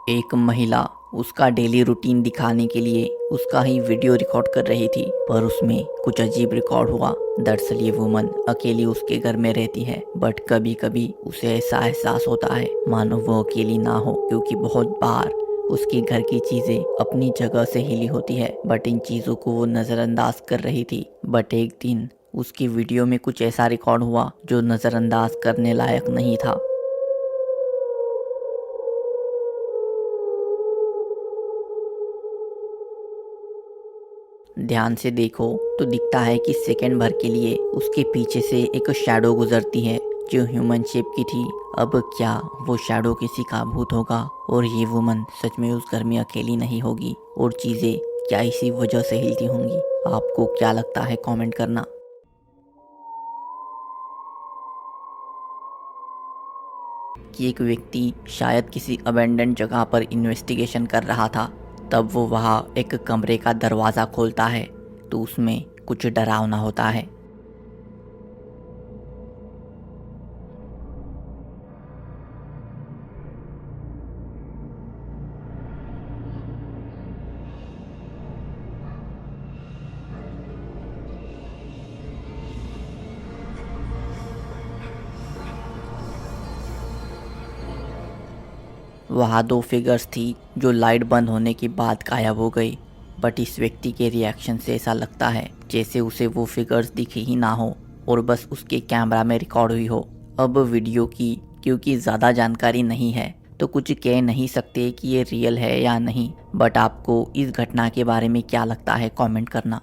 एक महिला उसका डेली रूटीन दिखाने के लिए उसका ही वीडियो रिकॉर्ड कर रही थी, पर उसमें कुछ अजीब रिकॉर्ड हुआ। दरअसल ये वुमन अकेली उसके घर में रहती है, बट कभी कभी उसे ऐसा एहसास होता है मानो वो अकेली ना हो, क्योंकि बहुत बार उसके घर की चीजें अपनी जगह से हिली होती है, बट इन चीजों को वो नजरअंदाज कर रही थी। बट एक दिन उसकी वीडियो में कुछ ऐसा रिकॉर्ड हुआ जो नजरअंदाज करने लायक नहीं था। ध्यान से देखो तो दिखता है कि सेकंड भर के लिए उसके पीछे से एक शैडो गुजरती है जो ह्यूमन शेप की थी। अब क्या वो शैडो किसी का भूत होगा और ये वुमन सच में उस घर में अकेली नहीं होगी, और चीजें क्या इसी वजह से हिलती होंगी? आपको क्या लगता है, कमेंट करना। कि एक व्यक्ति शायद किसी अबेंडन जगह पर इन्वेस्टिगेशन कर रहा था, तब वो वहाँ एक कमरे का दरवाज़ा खोलता है तो उसमें कुछ डरावना होता है। वहाँ दो फिगर्स थी जो लाइट बंद होने के बाद गायब हो गई, बट इस व्यक्ति के रिएक्शन से ऐसा लगता है जैसे उसे वो फिगर्स दिखी ही ना हो और बस उसके कैमरा में रिकॉर्ड हुई हो। अब वीडियो की क्योंकि ज़्यादा जानकारी नहीं है तो कुछ कह नहीं सकते कि ये रियल है या नहीं, बट आपको इस घटना के बारे में क्या लगता है, कमेंट करना।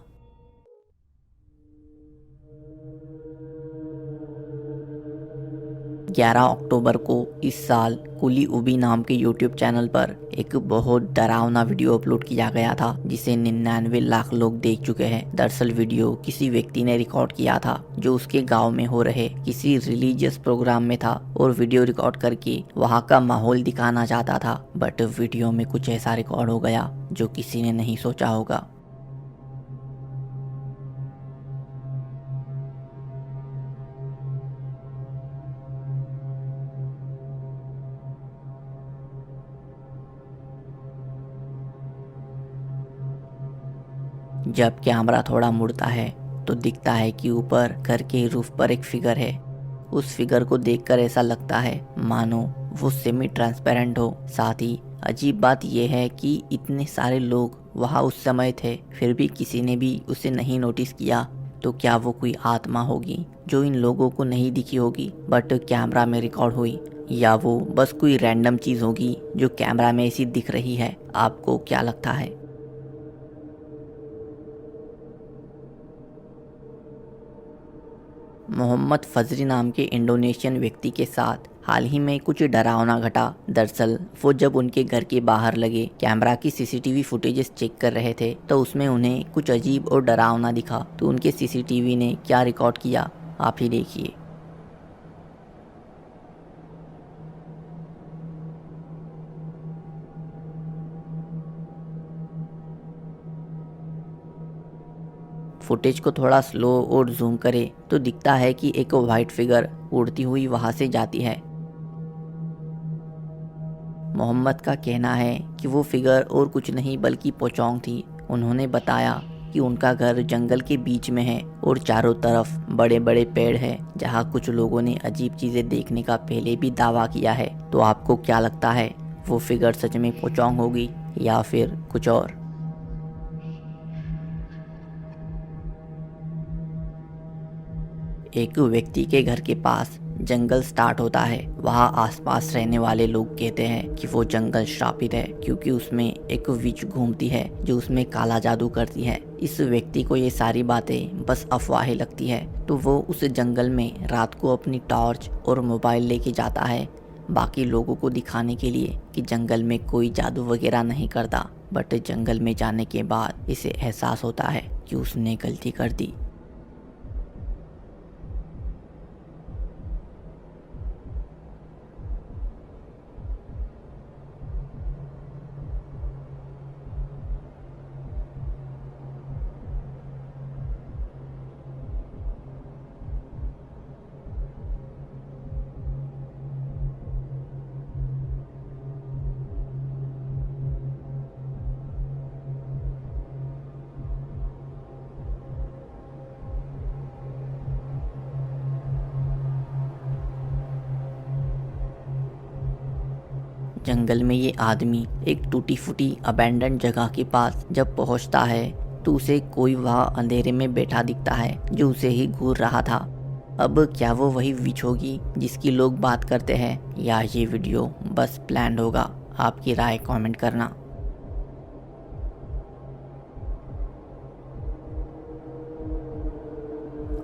11 अक्टूबर को इस साल कुली उबी नाम के यूट्यूब चैनल पर एक बहुत डरावना वीडियो अपलोड किया गया था जिसे 99 लाख लोग देख चुके हैं। दरअसल वीडियो किसी व्यक्ति ने रिकॉर्ड किया था जो उसके गांव में हो रहे किसी रिलीजियस प्रोग्राम में था और वीडियो रिकॉर्ड करके वहां का माहौल दिखाना चाहता था, बट वीडियो में कुछ ऐसा रिकॉर्ड हो गया जो किसी ने नहीं सोचा होगा। जब कैमरा थोड़ा मुड़ता है तो दिखता है कि ऊपर घर के रूफ पर एक फिगर है। उस फिगर को देखकर ऐसा लगता है मानो वो सेमी ट्रांसपेरेंट हो। साथ ही अजीब बात यह है कि इतने सारे लोग वहाँ उस समय थे, फिर भी किसी ने भी उसे नहीं नोटिस किया। तो क्या वो कोई आत्मा होगी जो इन लोगों को नहीं दिखी होगी बट कैमरा में रिकॉर्ड हुई, या वो बस कोई रैंडम चीज़ होगी जो कैमरा में ऐसी दिख रही है? आपको क्या लगता है? मोहम्मद फजरी नाम के इंडोनेशियन व्यक्ति के साथ हाल ही में कुछ डरावना घटा। दरअसल वो जब उनके घर के बाहर लगे कैमरा की सीसीटीवी फुटेजेस चेक कर रहे थे तो उसमें उन्हें कुछ अजीब और डरावना दिखा। तो उनके सीसीटीवी ने क्या रिकॉर्ड किया, आप ही देखिए। फुटेज को थोड़ा स्लो और जूम करें तो दिखता है कि एक वाइट फिगर उड़ती हुई वहां से जाती है। मोहम्मद का कहना है कि वो फिगर और कुछ नहीं बल्कि पोचोंग थी। उन्होंने बताया कि उनका घर जंगल के बीच में है और चारों तरफ बड़े बड़े पेड़ हैं, जहाँ कुछ लोगों ने अजीब चीज़ें देखने का पहले भी दावा किया है। तो आपको क्या लगता है, वो फिगर सच में पोचोंग होगी या फिर कुछ और? एक व्यक्ति के घर के पास जंगल स्टार्ट होता है। वहाँ आसपास रहने वाले लोग कहते हैं कि वो जंगल श्रापित है क्योंकि उसमें एक विच घूमती है जो उसमें काला जादू करती है। इस व्यक्ति को ये सारी बातें बस अफवाहें लगती है, तो वो उस जंगल में रात को अपनी टॉर्च और मोबाइल लेके जाता है बाकी लोगों को दिखाने के लिए कि जंगल में कोई जादू वगैरह नहीं करता। बट जंगल में जाने के बाद इसे एहसास होता है कि उसने गलती कर दी। जंगल में ये आदमी एक टूटी फूटी अबैंडन जगह के पास जब पहुंचता है तो उसे कोई वहाँ अंधेरे में बैठा दिखता है जो उसे ही घूर रहा था। अब क्या वो वही विच होगी जिसकी लोग बात करते हैं, या ये वीडियो बस प्लान्ड होगा? आपकी राय कमेंट करना।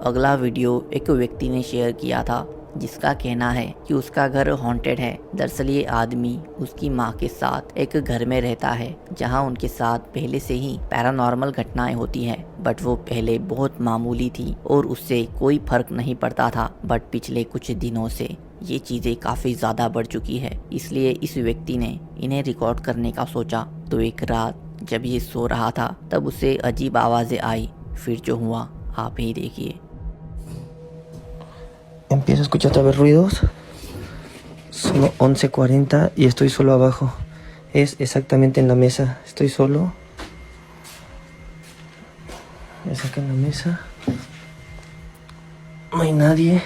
अगला वीडियो एक व्यक्ति ने शेयर किया था जिसका कहना है कि उसका घर हॉन्टेड है। दरअसल ये आदमी उसकी माँ के साथ एक घर में रहता है जहाँ उनके साथ पहले से ही पैरानॉर्मल घटनाएं होती हैं, बट वो पहले बहुत मामूली थी और उससे कोई फर्क नहीं पड़ता था। बट पिछले कुछ दिनों से ये चीज़ें काफ़ी ज़्यादा बढ़ चुकी है, इसलिए इस व्यक्ति ने इन्हें रिकॉर्ड करने का सोचा। तो एक रात जब ये सो रहा था तब उसे अजीब आवाज़ें आई। फिर जो हुआ आप ही देखिए। Empiezo a escuchar otra vez ruidos. Son 11:40 y estoy solo abajo. Es exactamente en la mesa. Estoy solo. Es acá en la mesa. No hay nadie.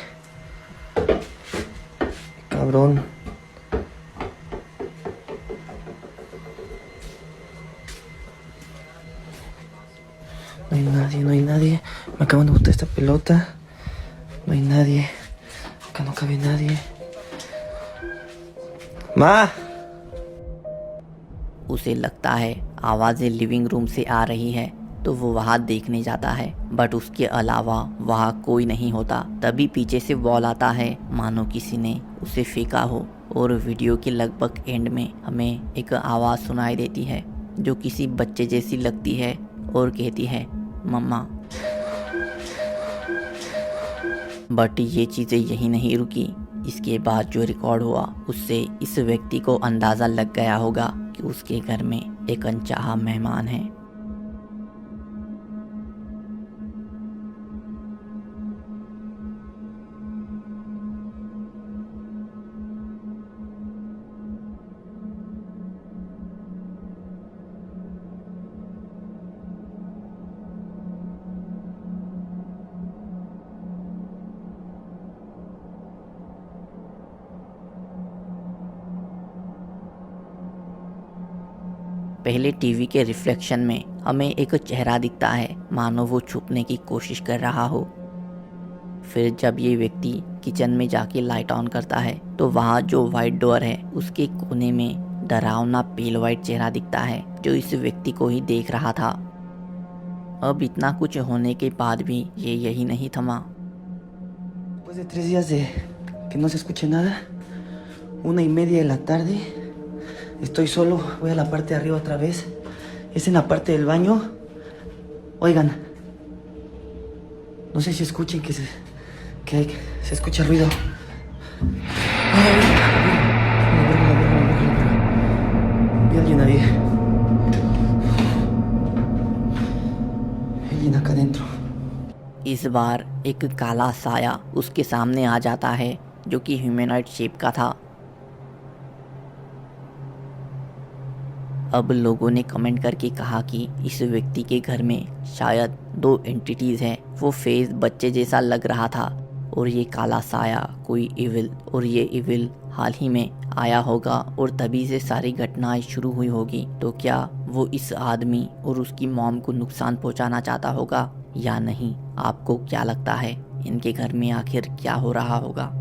Cabrón. No hay nadie, no hay nadie. Me acaban de botar esta pelota. No hay nadie. Acá no cabe nadie. माँ! उसे लगता है आवाज़ें living room से आ रही है तो वो वहाँ देखने जाता है, बट उसके अलावा वहाँ कोई नहीं होता। तभी पीछे से वॉल आता है मानो किसी ने उसे फेंका हो। और वीडियो के लगभग एंड में हमें एक आवाज़ सुनाई देती है जो किसी बच्चे जैसी लगती है और कहती है मम्मा। बट ये चीज़ें यही नहीं रुकी। इसके बाद जो रिकॉर्ड हुआ उससे इस व्यक्ति को अंदाज़ा लग गया होगा कि उसके घर में एक अनचाहा मेहमान है। पहले टीवी के रिफ्लेक्शन में हमें एक चेहरा दिखता है मानो वो छुपने की कोशिश कर रहा हो। फिर जब ये व्यक्ति किचन में जाके लाइट ऑन करता है तो वहाँ जो वाइट डोर है उसके कोने में डरावना पेल वाइट चेहरा दिखता है जो इस व्यक्ति को ही देख रहा था। अब इतना कुछ होने के बाद भी ये यही नहीं थमा। Después de 3 días de que no se escuche nada, 1:30 de la tarde, estoy solo, voy a la parte de arriba otra vez, es en la parte del baño. Oigan, no sé si escuchen que se escucha ruido. Vi a alguien ahí. Alguien acá adentro. इस बार एक काला साया उसके सामने आ जाता है जो कि ह्यूमनॉइड शेप का था। अब लोगों ने कमेंट करके कहा कि इस व्यक्ति के घर में शायद 2 एंटिटीज़ हैं। वो फेस बच्चे जैसा लग रहा था और ये काला साया कोई इविल, और ये इविल हाल ही में आया होगा और तभी से सारी घटनाएं शुरू हुई होगी। तो क्या वो इस आदमी और उसकी मॉम को नुकसान पहुंचाना चाहता होगा या नहीं? आपको क्या लगता है इनके घर में आखिर क्या हो रहा होगा?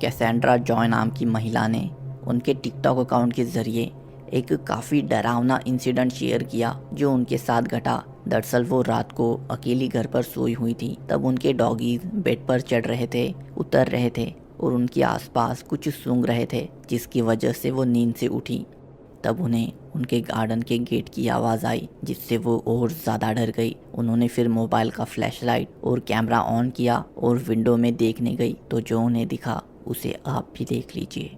कैसेंड्रा जॉय नाम की महिला ने उनके टिकटॉक अकाउंट के ज़रिए एक काफ़ी डरावना इंसिडेंट शेयर किया जो उनके साथ घटा। दरअसल वो रात को अकेली घर पर सोई हुई थी। तब उनके डॉगीज बेड पर चढ़ रहे थे, उतर रहे थे और उनके आसपास कुछ सूंघ रहे थे, जिसकी वजह से वो नींद से उठी। तब उन्हें उनके गार्डन के गेट की आवाज़ आई जिससे वो और ज़्यादा डर गई। उन्होंने फिर मोबाइल का फ्लैशलाइट और कैमरा ऑन किया और विंडो में देखने गई तो जो उन्हें दिखा उसे आप भी देख लीजिए।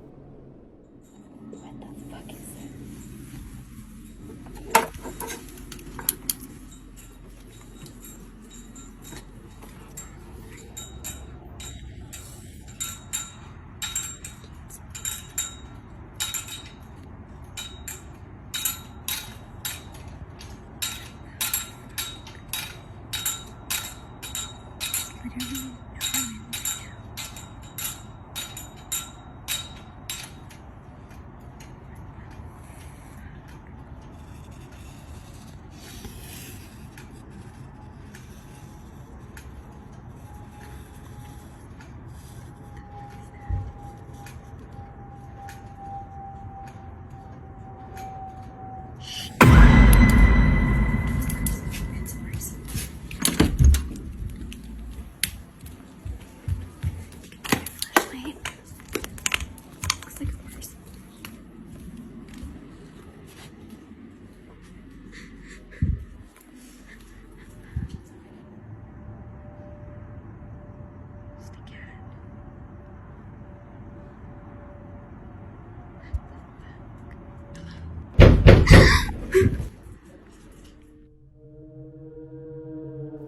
literally no one.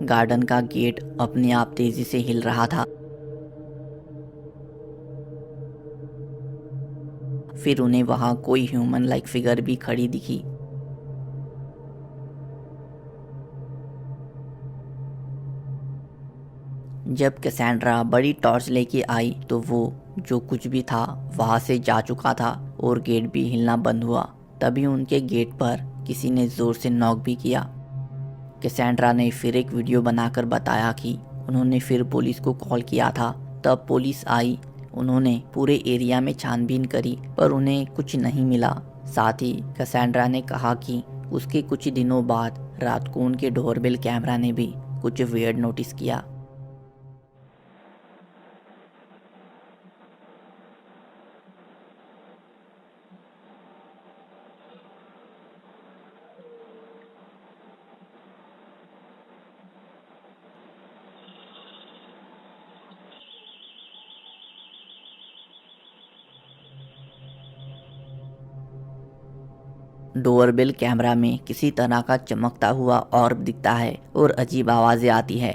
गार्डन का गेट अपने आप तेजी से हिल रहा था। फिर उन्हें वहां कोई ह्यूमन लाइक फिगर भी खड़ी दिखी। जब कैसेंड्रा बड़ी टॉर्च लेके आई तो वो जो कुछ भी था वहां से जा चुका था और गेट भी हिलना बंद हुआ। तभी उनके गेट पर किसी ने जोर से नॉक भी किया। कैसेंड्रा ने फिर एक वीडियो बनाकर बताया कि उन्होंने फिर पुलिस को कॉल किया था। तब पुलिस आई, उन्होंने पूरे एरिया में छानबीन करी पर उन्हें कुछ नहीं मिला। साथ ही कैसेंड्रा ने कहा कि उसके कुछ दिनों बाद रात को उनके डोरबेल कैमरा ने भी कुछ वियर्ड नोटिस किया। डोरबेल कैमरा में किसी तरह का चमकता हुआ ऑर्ब दिखता है और अजीब आवाज़ें आती है।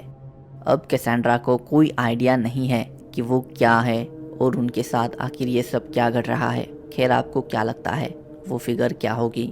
अब कैसेंड्रा को कोई आइडिया नहीं है कि वो क्या है और उनके साथ आखिर ये सब क्या घट रहा है। खैर, आपको क्या लगता है वो फिगर क्या होगी?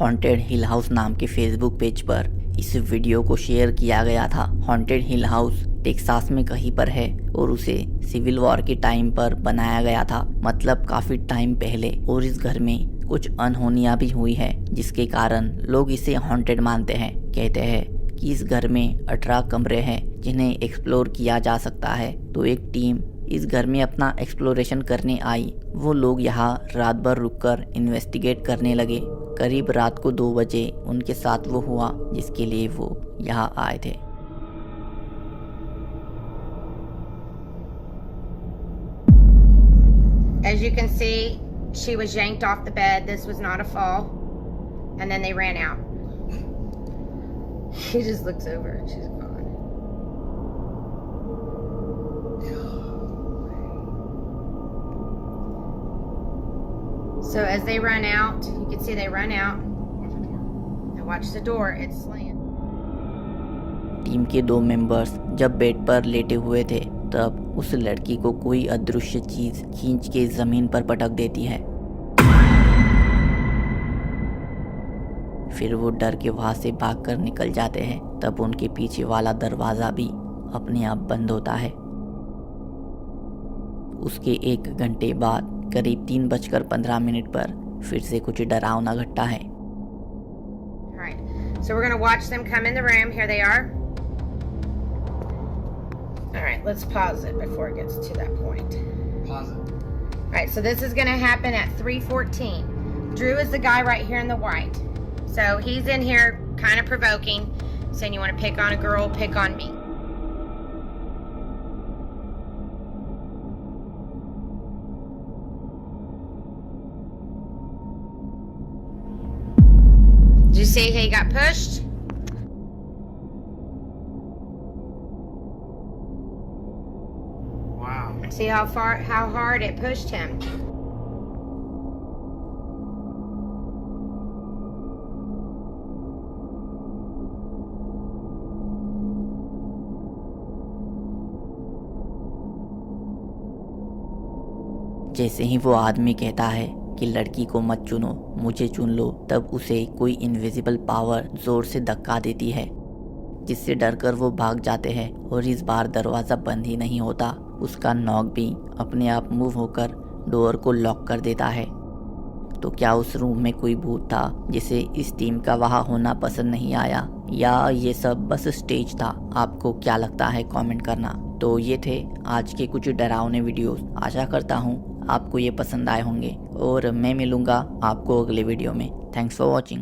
हॉन्टेड हिल हाउस नाम के फेसबुक पेज पर इस वीडियो को शेयर किया गया था। हॉन्टेड हिल हाउस टेक्सास में कहीं पर है और उसे सिविल वॉर के टाइम पर बनाया गया था, मतलब काफी टाइम पहले। और इस घर में कुछ अनहोनियां भी हुई है जिसके कारण लोग इसे हॉन्टेड मानते हैं। कहते हैं कि इस घर में 18 कमरे हैं जिन्हें एक्सप्लोर किया जा सकता है। तो एक टीम इस घर में अपना एक्सप्लोरेशन करने आई। वो लोग यहाँ रात भर रुककर इन्वेस्टिगेट करने लगे। करीब रात को 2 बजे उनके साथ वो हुआ जिसके लिए वो यहाँ आए थे। As you can see, she was yanked off the bed. This was not a fall. And then they ran out. She just looks over and she's gone. So as they run out, you can see they run out. And watch the door, it's slammed. Team के 2 members जब bed पर लेटे हुए थे तब उस लड़की को कोई अदृश्य चीज खींच के जमीन पर पटक देती है। फिर वो डर के वहां से भागकर निकल जाते हैं। तब उनके पीछे वाला दरवाजा भी अपने आप बंद होता है। उसके 1 घंटे बाद करीब 3:15 पर फिर से कुछ डरावना घटता है। Alright, so we're gonna watch them come in the room. Here they are. Alright, let's pause it before it gets to that point. Pause it. Alright, so this is gonna happen at 3:14. Drew is the guy right here in the white. So he's in here kind of provoking, saying you want to pick on a girl, pick on me. Did you see how he got pushed? Wow. See how hard it pushed him? जैसे ही वो आदमी कहता है कि लड़की को मत चुनो, मुझे चुन लो, तब उसे कोई इनविजिबल पावर जोर से धक्का देती है जिससे डरकर वो भाग जाते हैं। और इस बार दरवाज़ा बंद ही नहीं होता, उसका नॉक भी अपने आप मूव होकर डोर को लॉक कर देता है। तो क्या उस रूम में कोई भूत था जिसे इस टीम का वहाँ होना पसंद नहीं आया, या ये सब बस स्टेज था? आपको क्या लगता है कमेंट करना। तो ये थे आज के कुछ डरावने वीडियोस। आशा करता हूँ आपको ये पसंद आए होंगे और मैं मिलूँगा आपको अगले वीडियो में। Thanks for watching.